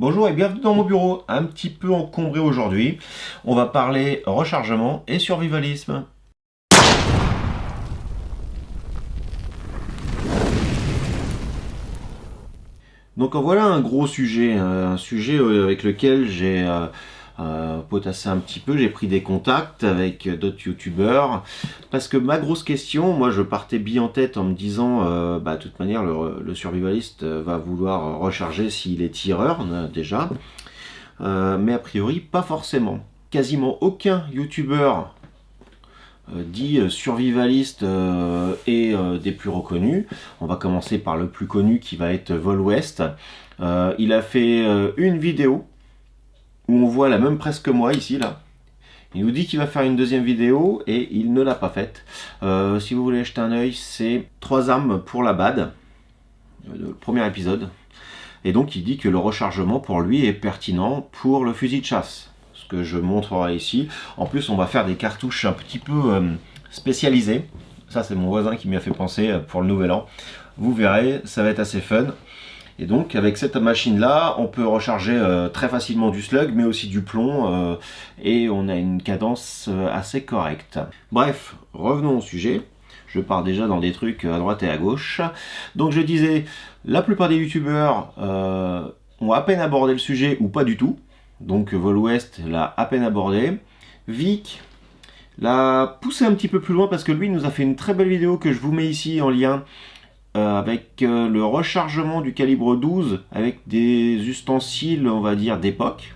Bonjour et bienvenue dans mon bureau, un petit peu encombré aujourd'hui. On va parler rechargement et survivalisme. Donc voilà un gros sujet, un sujet avec lequel j'ai potassé un petit peu, j'ai pris des contacts avec d'autres youtubeurs, parce que ma grosse question, moi je partais bien en tête en me disant, de toute manière le survivaliste va vouloir recharger s'il est tireur déjà, mais a priori pas forcément. Quasiment aucun youtubeur dit survivaliste et des plus reconnus. On va commencer par le plus connu qui va être Vol West. Il a fait une vidéo où on voit la même presse que moi ici là. Il nous dit qu'il va faire une deuxième vidéo et il ne l'a pas faite. Si vous voulez jeter un oeil, c'est 3 armes pour la BAD, le premier épisode. Et donc il dit que le rechargement pour lui est pertinent pour le fusil de chasse. Ce que je montrerai ici. En plus on va faire des cartouches un petit peu spécialisées. Ça c'est mon voisin qui m'y a fait penser pour le nouvel an. Vous verrez, ça va être assez fun. Et donc avec cette machine là, on peut recharger très facilement du slug, mais aussi du plomb, et on a une cadence assez correcte. Bref, revenons au sujet. Je pars déjà dans des trucs à droite et à gauche. Donc je disais, la plupart des youtubeurs ont à peine abordé le sujet ou pas du tout. Donc Vol West l'a à peine abordé. Vic l'a poussé un petit peu plus loin parce que lui nous a fait une très belle vidéo que je vous mets ici en lien avec le rechargement du calibre 12 avec des ustensiles, on va dire, d'époque.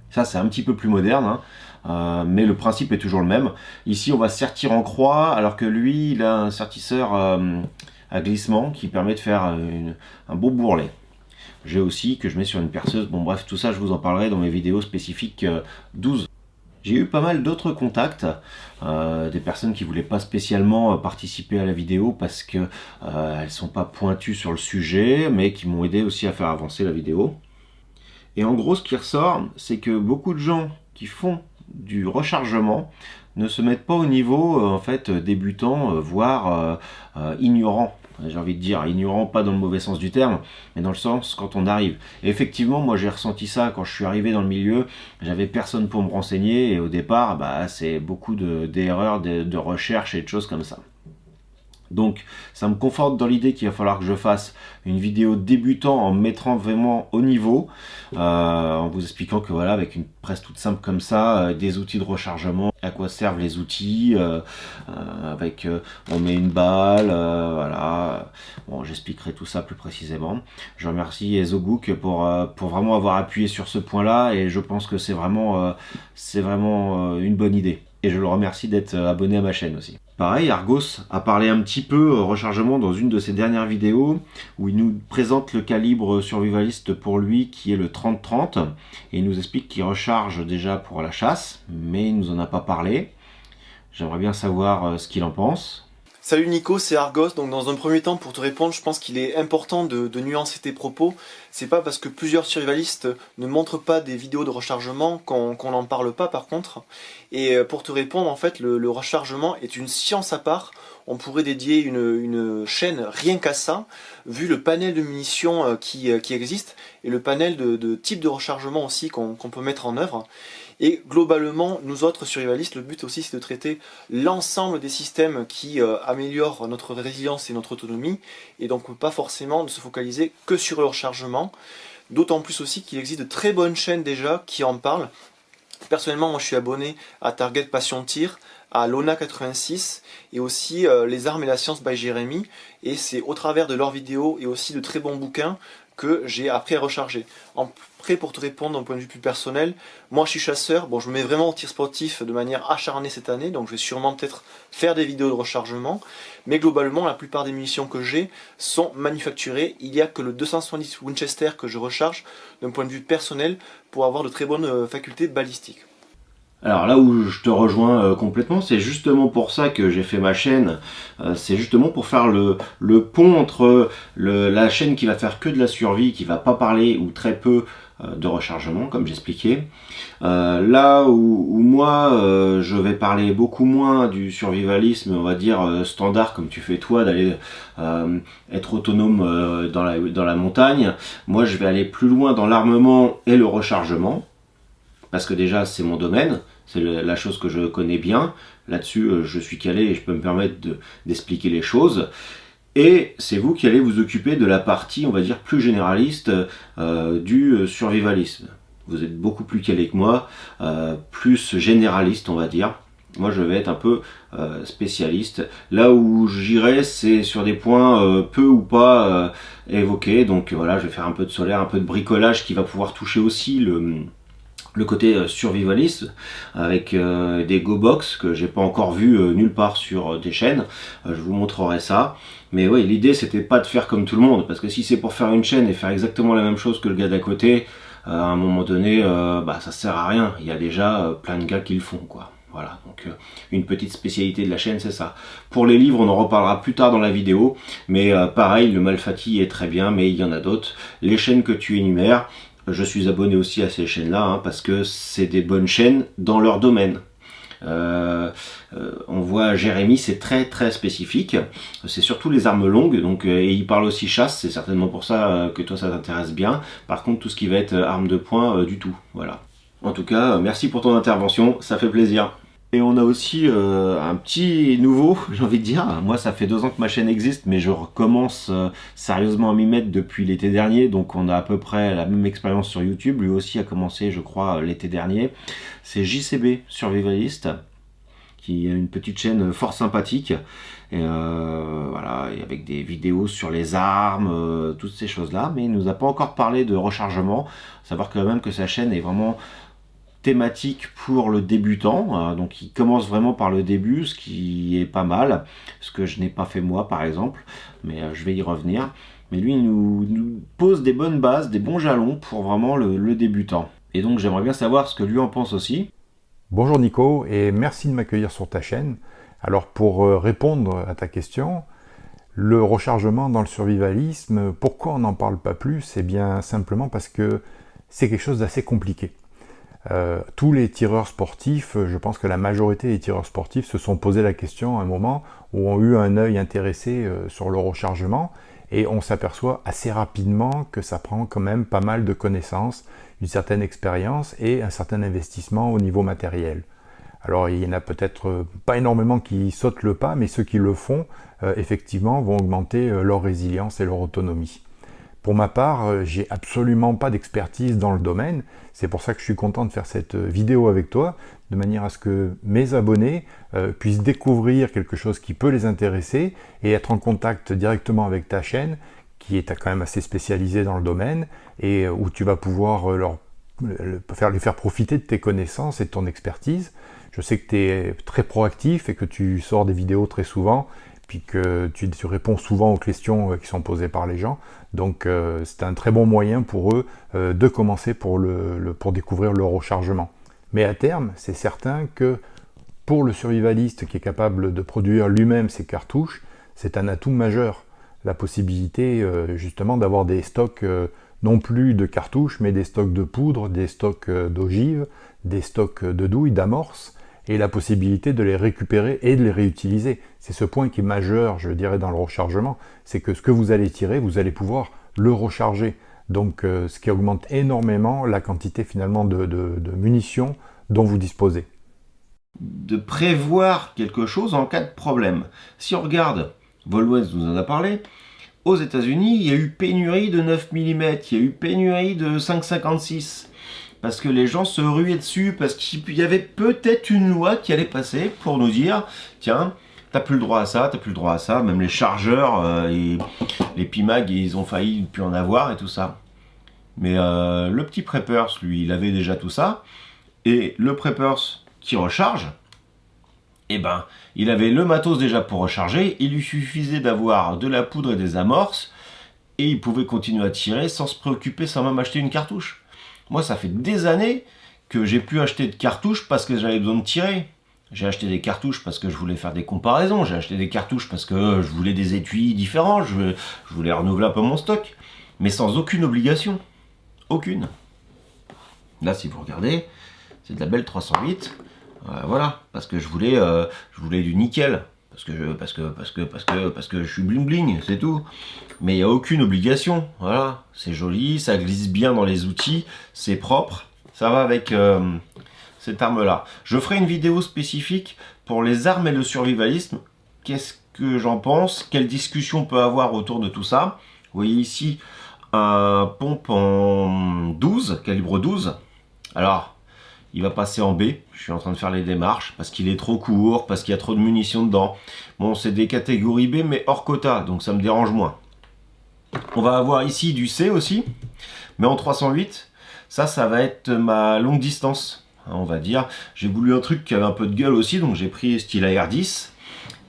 Ça c'est un petit peu plus moderne, hein. Mais le principe est toujours le même. Ici on va sertir en croix, alors que lui il a un sertisseur à glissement qui permet de faire un beau bourrelet. J'ai aussi que je mets sur une perceuse. Bon bref, tout ça je vous en parlerai dans mes vidéos spécifiques 12. J'ai eu pas mal d'autres contacts, des personnes qui voulaient pas spécialement participer à la vidéo parce que elles sont pas pointues sur le sujet, mais qui m'ont aidé aussi à faire avancer la vidéo. Et en gros, ce qui ressort, c'est que beaucoup de gens qui font du rechargement ne se mettent pas au niveau en fait débutant, voire ignorant. J'ai envie de dire ignorant, pas dans le mauvais sens du terme, mais dans le sens quand on arrive. Et effectivement, moi j'ai ressenti ça quand je suis arrivé dans le milieu. J'avais personne pour me renseigner et au départ, c'est beaucoup d'erreurs, de recherche et de choses comme ça. Donc ça me conforte dans l'idée qu'il va falloir que je fasse une vidéo débutant en me mettant vraiment au niveau, en vous expliquant que voilà, avec une presse toute simple comme ça, des outils de rechargement, à quoi servent les outils, on met une balle, voilà. Bon, j'expliquerai tout ça plus précisément. Je remercie Ezobook pour vraiment avoir appuyé sur ce point-là et je pense que c'est vraiment une bonne idée. Et je le remercie d'être abonné à ma chaîne aussi. Pareil, Argos a parlé un petit peu rechargement dans une de ses dernières vidéos où il nous présente le calibre survivaliste pour lui qui est le 30-30 et il nous explique qu'il recharge déjà pour la chasse, mais il nous en a pas parlé. J'aimerais bien savoir ce qu'il en pense. Salut Nico, c'est Argos. Donc dans un premier temps, pour te répondre, je pense qu'il est important de nuancer tes propos. C'est pas parce que plusieurs survivalistes ne montrent pas des vidéos de rechargement qu'on n'en parle pas par contre. Et pour te répondre, en fait, le rechargement est une science à part. On pourrait dédier une chaîne rien qu'à ça, vu le panel de munitions qui existe et le panel de types de rechargement aussi qu'on peut mettre en œuvre. Et globalement, nous autres survivalistes, le but aussi c'est de traiter l'ensemble des systèmes qui améliorent notre résilience et notre autonomie, et donc pas forcément de se focaliser que sur le rechargement, d'autant plus aussi qu'il existe de très bonnes chaînes déjà qui en parlent. Personnellement, moi je suis abonné à Target Passion Tir, à Lona 86 et aussi Les Armes et la Science by Jérémy, et c'est au travers de leurs vidéos et aussi de très bons bouquins que j'ai appris à recharger. Après, pour te répondre d'un point de vue plus personnel, moi je suis chasseur, bon je me mets vraiment au tir sportif de manière acharnée cette année, donc je vais sûrement peut-être faire des vidéos de rechargement, mais globalement la plupart des munitions que j'ai sont manufacturées. Il n'y a que le 270 Winchester que je recharge d'un point de vue personnel pour avoir de très bonnes facultés balistiques. Alors là où je te rejoins complètement, c'est justement pour ça que j'ai fait ma chaîne. C'est justement pour faire le pont entre la chaîne qui va faire que de la survie, qui va pas parler ou très peu de rechargement, comme j'expliquais. Là où moi, je vais parler beaucoup moins du survivalisme, on va dire standard, comme tu fais toi, d'aller être autonome dans la montagne. Moi, je vais aller plus loin dans l'armement et le rechargement, parce que déjà, c'est mon domaine. C'est la chose que je connais bien. Là-dessus, je suis calé et je peux me permettre d'expliquer les choses. Et c'est vous qui allez vous occuper de la partie, on va dire, plus généraliste du survivalisme. Vous êtes beaucoup plus calé que moi, plus généraliste, on va dire. Moi, je vais être un peu spécialiste. Là où j'irai, c'est sur des points peu ou pas évoqués. Donc voilà, je vais faire un peu de solaire, un peu de bricolage qui va pouvoir toucher aussi le côté survivaliste avec des go-box que j'ai pas encore vu nulle part sur des chaînes. Je vous montrerai ça. Mais oui, l'idée c'était pas de faire comme tout le monde, parce que si c'est pour faire une chaîne et faire exactement la même chose que le gars d'à côté, à un moment donné, ça sert à rien. Il y a déjà plein de gars qui le font, quoi. Voilà, donc une petite spécialité de la chaîne, c'est ça. Pour les livres, on en reparlera plus tard dans la vidéo, mais pareil, le Malfatti est très bien, mais il y en a d'autres. Les chaînes que tu énumères, je suis abonné aussi à ces chaînes-là, parce que c'est des bonnes chaînes dans leur domaine. On voit Jérémy, c'est très très spécifique, c'est surtout les armes longues, donc, et il parle aussi chasse, c'est certainement pour ça que toi ça t'intéresse bien. Par contre, tout ce qui va être arme de poing, du tout, voilà. En tout cas, merci pour ton intervention, ça fait plaisir. Et on a aussi un petit nouveau, j'ai envie de dire. Moi, ça fait 2 ans que ma chaîne existe, mais je recommence sérieusement à m'y mettre depuis l'été dernier. Donc, on a à peu près la même expérience sur YouTube. Lui aussi a commencé, je crois, l'été dernier. C'est JCB Survivaliste, qui est une petite chaîne fort sympathique. Et voilà, et avec des vidéos sur les armes, toutes ces choses-là. Mais il nous a pas encore parlé de rechargement. Savoir quand même que sa chaîne est vraiment thématique pour le débutant, donc il commence vraiment par le début, ce qui est pas mal, ce que je n'ai pas fait moi par exemple, mais je vais y revenir. Mais lui il nous pose des bonnes bases, des bons jalons pour vraiment le débutant. Et donc j'aimerais bien savoir ce que lui en pense aussi. Bonjour Nico, et merci de m'accueillir sur ta chaîne. Alors pour répondre à ta question, le rechargement dans le survivalisme, pourquoi on n'en parle pas plus? Eh bien simplement parce que c'est quelque chose d'assez compliqué. Tous les tireurs sportifs, je pense que la majorité des tireurs sportifs se sont posé la question à un moment, ou ont eu un œil intéressé sur le rechargement, et on s'aperçoit assez rapidement que ça prend quand même pas mal de connaissances, une certaine expérience et un certain investissement au niveau matériel. Alors il y en a peut-être pas énormément qui sautent le pas, mais ceux qui le font, effectivement, vont augmenter leur résilience et leur autonomie. Pour ma part, j'ai absolument pas d'expertise dans le domaine, c'est pour ça que je suis content de faire cette vidéo avec toi, de manière à ce que mes abonnés puissent découvrir quelque chose qui peut les intéresser et être en contact directement avec ta chaîne, qui est quand même assez spécialisée dans le domaine, et où tu vas pouvoir les faire profiter de tes connaissances et de ton expertise. Je sais que tu es très proactif et que tu sors des vidéos très souvent, puis que tu réponds souvent aux questions qui sont posées par les gens. Donc c'est un très bon moyen pour eux de commencer pour découvrir le rechargement. Mais à terme, c'est certain que pour le survivaliste qui est capable de produire lui-même ses cartouches, c'est un atout majeur. La possibilité justement d'avoir des stocks non plus de cartouches, mais des stocks de poudre, des stocks d'ogives, des stocks de douilles, d'amorces, et la possibilité de les récupérer et de les réutiliser. C'est ce point qui est majeur, je dirais, dans le rechargement, c'est que ce que vous allez tirer, vous allez pouvoir le recharger. Donc ce qui augmente énormément la quantité finalement de munitions dont vous disposez. De prévoir quelque chose en cas de problème. Si on regarde, Volwez nous en a parlé, aux États-Unis, il y a eu pénurie de 9 mm, il y a eu pénurie de 5,56. Parce que les gens se ruaient dessus, parce qu'il y avait peut-être une loi qui allait passer pour nous dire, tiens, t'as plus le droit à ça, t'as plus le droit à ça, même les chargeurs, les PIMAG, ils ont failli ne plus en avoir et tout ça. Mais le petit Preppers, lui, il avait déjà tout ça, et le Preppers qui recharge, eh ben, il avait le matos déjà pour recharger, il lui suffisait d'avoir de la poudre et des amorces, et il pouvait continuer à tirer sans se préoccuper, sans même acheter une cartouche. Moi, ça fait des années que j'ai pu acheter de cartouches parce que j'avais besoin de tirer. J'ai acheté des cartouches parce que je voulais faire des comparaisons. J'ai acheté des cartouches parce que je voulais des étuis différents. Je voulais renouveler un peu mon stock. Mais sans aucune obligation. Aucune. Là, si vous regardez, c'est de la belle 308. Voilà. Parce que je voulais du nickel. Parce que je suis bling bling, c'est tout. Mais il n'y a aucune obligation. Voilà. C'est joli, ça glisse bien dans les outils. C'est propre. Ça va avec cette arme-là. Je ferai une vidéo spécifique pour les armes et le survivalisme. Qu'est-ce que j'en pense? Quelle discussion on peut avoir autour de tout ça? Vous voyez ici un pompe en 12, calibre 12. Alors, il va passer en B. Je suis en train de faire les démarches parce qu'il est trop court, parce qu'il y a trop de munitions dedans. Bon, c'est des catégories B, mais hors quota, donc ça me dérange moins. On va avoir ici du C aussi, mais en 308. Ça va être ma longue distance, on va dire. J'ai voulu un truc qui avait un peu de gueule aussi, donc j'ai pris style AR-10.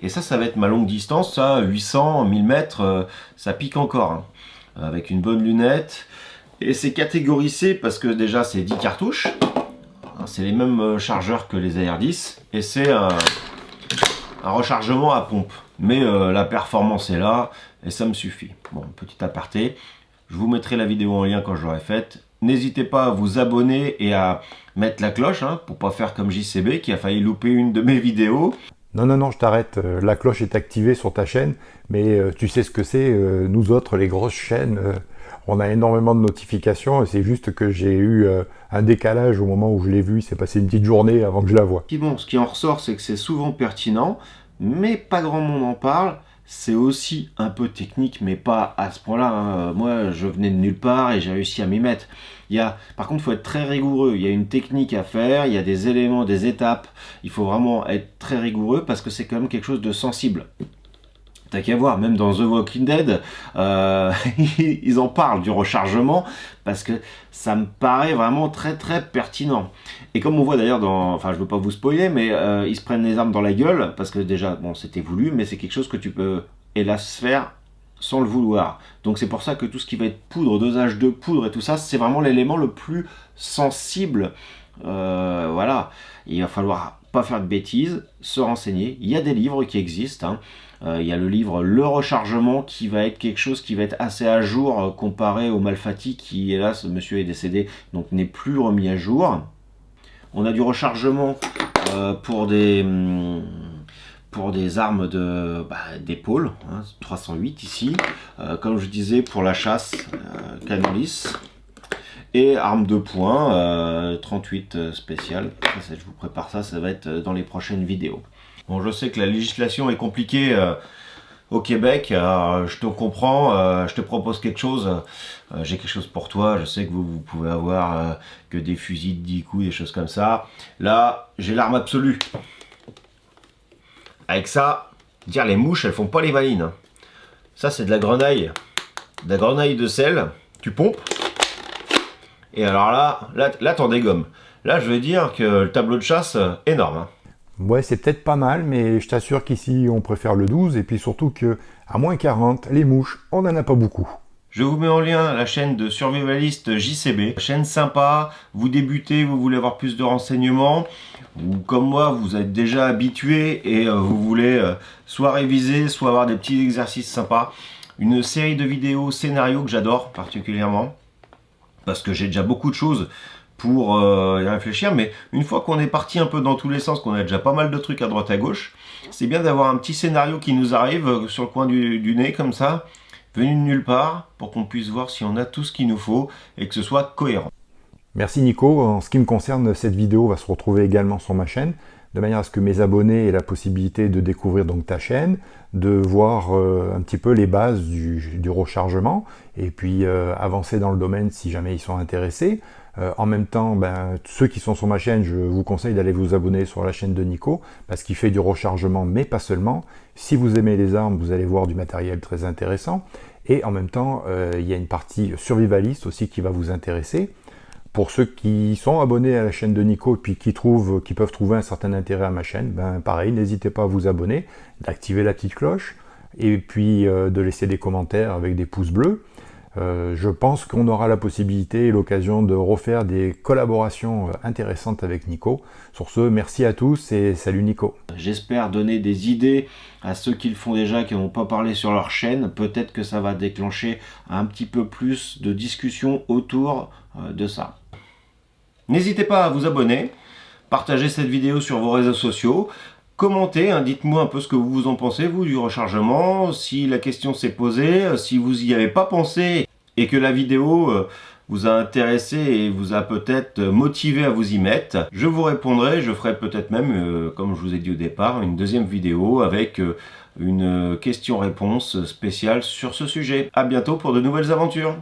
Et ça va être ma longue distance, ça, 800, 1000 mètres, ça pique encore. Hein. Avec une bonne lunette. Et c'est catégorie C parce que déjà c'est 10 cartouches. C'est les mêmes chargeurs que les AR-10. Et c'est un rechargement à pompe. Mais la performance est là et ça me suffit. Bon, petit aparté. Je vous mettrai la vidéo en lien quand je l'aurai faite. N'hésitez pas à vous abonner et à mettre la cloche hein, pour pas faire comme JCB qui a failli louper une de mes vidéos. Non, je t'arrête. La cloche est activée sur ta chaîne, mais tu sais ce que c'est. Nous autres, les grosses chaînes, on a énormément de notifications. C'est juste que j'ai eu un décalage au moment où je l'ai vu. Il s'est passé une petite journée avant que je la voie. Bon, ce qui en ressort, c'est que c'est souvent pertinent, mais pas grand monde en parle. C'est aussi un peu technique, mais pas à ce point-là. Hein. Moi, je venais de nulle part et j'ai réussi à m'y mettre. Par contre, il faut être très rigoureux. Il y a une technique à faire, il y a des éléments, des étapes. Il faut vraiment être très rigoureux parce que c'est quand même quelque chose de sensible. T'as qu'à voir, même dans The Walking Dead, ils en parlent du rechargement parce que ça me paraît vraiment très très pertinent. Et comme on voit d'ailleurs enfin je veux pas vous spoiler, mais ils se prennent les armes dans la gueule parce que déjà, bon c'était voulu, mais c'est quelque chose que tu peux hélas faire sans le vouloir. Donc c'est pour ça que tout ce qui va être poudre, dosage de poudre et tout ça, c'est vraiment l'élément le plus sensible. Voilà, il va falloir pas faire de bêtises, se renseigner. Il y a des livres qui existent. Hein. Il y a le livre Le Rechargement qui va être quelque chose qui va être assez à jour comparé au Malfatti qui, hélas, monsieur est décédé, donc n'est plus remis à jour. On a du rechargement pour des armes d'épaule, hein, 308 ici. Comme je disais, pour la chasse, canon lisse. Et arme de poing, 38 spécial. Je vous prépare ça, ça va être dans les prochaines vidéos. Bon, je sais que la législation est compliquée au Québec, je te comprends, je te propose quelque chose, j'ai quelque chose pour toi, je sais que vous pouvez avoir que des fusils de 10 coups, des choses comme ça. Là, j'ai l'arme absolue. Avec ça, dire les mouches, elles font pas les valines. Hein. Ça, c'est de la grenaille de sel, tu pompes. Et alors là t'en dégommes. Là, je veux dire que le tableau de chasse, énorme. Hein. Ouais, c'est peut-être pas mal, mais je t'assure qu'ici, on préfère le 12, et puis surtout que à moins 40, les mouches, on n'en a pas beaucoup. Je vous mets en lien la chaîne de survivaliste JCB. Chaîne sympa, vous débutez, vous voulez avoir plus de renseignements, ou comme moi, vous êtes déjà habitué et vous voulez soit réviser, soit avoir des petits exercices sympas. Une série de vidéos scénarios que j'adore particulièrement, parce que j'ai déjà beaucoup de choses pour y réfléchir, mais une fois qu'on est parti un peu dans tous les sens, qu'on a déjà pas mal de trucs à droite à gauche, c'est bien d'avoir un petit scénario qui nous arrive sur le coin du nez comme ça, venu de nulle part, pour qu'on puisse voir si on a tout ce qu'il nous faut et que ce soit cohérent. Merci Nico. En ce qui me concerne, cette vidéo va se retrouver également sur ma chaîne, de manière à ce que mes abonnés aient la possibilité de découvrir donc ta chaîne, de voir un petit peu les bases du rechargement, et puis avancer dans le domaine si jamais ils sont intéressés. En même temps, ceux qui sont sur ma chaîne, je vous conseille d'aller vous abonner sur la chaîne de Nico, parce qu'il fait du rechargement, mais pas seulement. Si vous aimez les armes, vous allez voir du matériel très intéressant. Et en même temps, il y a une partie survivaliste aussi qui va vous intéresser. Pour ceux qui sont abonnés à la chaîne de Nico et puis qui peuvent trouver un certain intérêt à ma chaîne, pareil, n'hésitez pas à vous abonner, d'activer la petite cloche et puis de laisser des commentaires avec des pouces bleus. Je pense qu'on aura la possibilité et l'occasion de refaire des collaborations intéressantes avec Nico. Sur ce, merci à tous et salut Nico. J'espère donner des idées à ceux qui le font déjà, qui n'ont pas parlé sur leur chaîne. Peut-être que ça va déclencher un petit peu plus de discussion autour de ça. N'hésitez pas à vous abonner, partager cette vidéo sur vos réseaux sociaux, commentez, hein, dites-moi un peu ce que vous en pensez, vous, du rechargement, si la question s'est posée, si vous n'y avez pas pensé et que la vidéo vous a intéressé et vous a peut-être motivé à vous y mettre, je vous répondrai, je ferai peut-être même, comme je vous ai dit au départ, une deuxième vidéo avec une question-réponse spéciale sur ce sujet. À bientôt pour de nouvelles aventures.